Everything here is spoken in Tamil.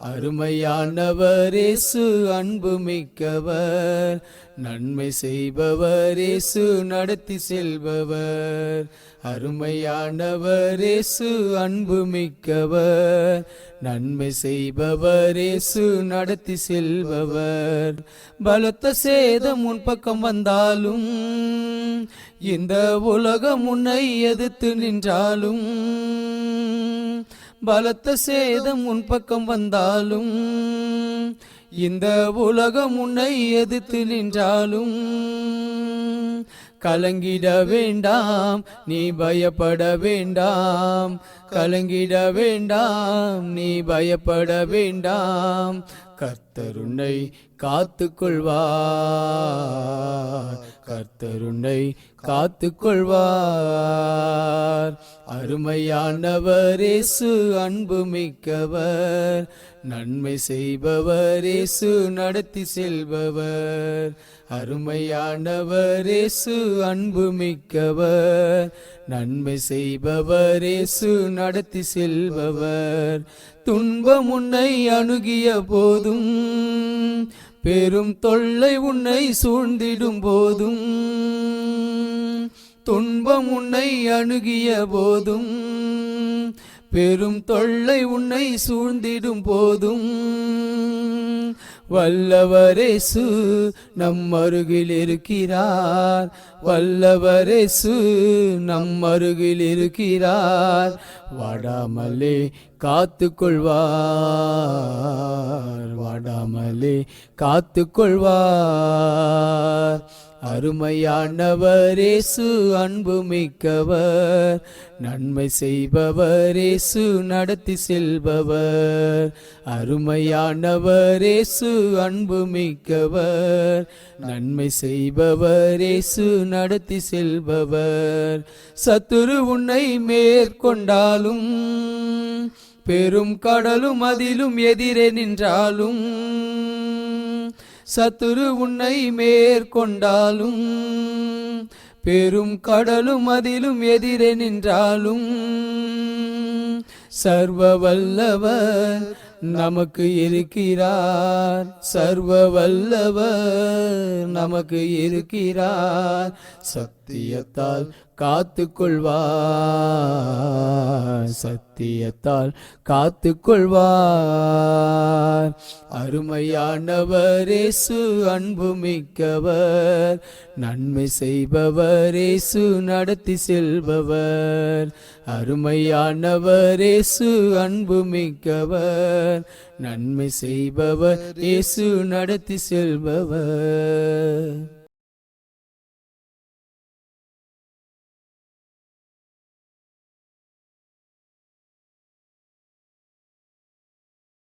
அருமையானவர் இயேசு அன்பு மிக்கவர், நன்மை செய்பவர் இயேசு நடத்தி செல்பவர். அருமையானவர் இயேசு அன்பு மிக்கவர், நன்மை செய்பவர் இயேசு நடத்தி செல்பவர். பலத்த சேதம் உன் பக்கம் வந்தாலும், இந்த உலகம் உன்னை எதிர்த்து நின்றாலும், பலத்த சேதம் உன் பக்கம் வந்தாலும், இந்த உலகம் உன்னை எதிர்த்து நின்றாலும், கலங்கிட வேண்டாம், நீ பயப்பட வேண்டாம். கலங்கிட வேண்டாம், நீ பயப்பட வேண்டாம். கர்த்தர் உன்னை காத்து கொள்வார், கர்த்தர் உன்னை காத்து கொள்வார். அருமையானவர் இயேசு அன்பு மிக்கவர், நன்மை செய்பவர் இயேசு நடத்தி செல்பவர். அருமையானவர் இயேசு அன்பு மிக்கவர், நன்மை செய்பவர் இயேசு நடத்தி செல்பவர். துன்பம் உன்னை அணுகிய போதும், பெரும் தொல்லை உன்னை சூழ்ந்திடும் போதும், துன்பம் உன்னை அணுகிய போதும், பெரும் தொல்லை உன்னை சூழ்ந்திடும் போதும், வல்லவர் இயேசு நம் அருகில் இருக்கிறார். வல்லவர் இயேசு நம் அருகில் இருக்கிறார். வாடாமலே காத்து கொள்வார், வாடாமலே காத்து கொள்வார். அருமையானவர் இயேசு அன்பு மிக்கவர், நன்மை செய்பவர் இயேசு நடத்தி செல்பவர். அருமையானவர் இயேசு அன்பு மிக்கவர், நன்மை செய்பவர் இயேசு நடத்தி செல்பவர். சத்துரு உன்னை மேற்கொண்டாலும், பெரும் கடலும் அதிலும் எதிரே நின்றாலும், சத்துரு உன்னை மேற்கொண்டாலும், பெரும் கடலும் அதிலும் எதிரே நின்றாலும், சர்வ வல்லவர் நமக்கு இருக்கிறார். சர்வ வல்லவர் நமக்கு இருக்கிறார். சத்தியத்தால் காத்து கொள்வார், சத்தியத்தால் காத்து கொள்வார். அருமையானவர் இயேசு அன்பு மிக்கவர், நன்மை செய்பவர் இயேசு நடத்தி செல்பவர். அருமையானவர் இயேசு அன்பு மிக்கவர், நன்மை செய்பவர் இயேசு நடத்தி செல்பவர்.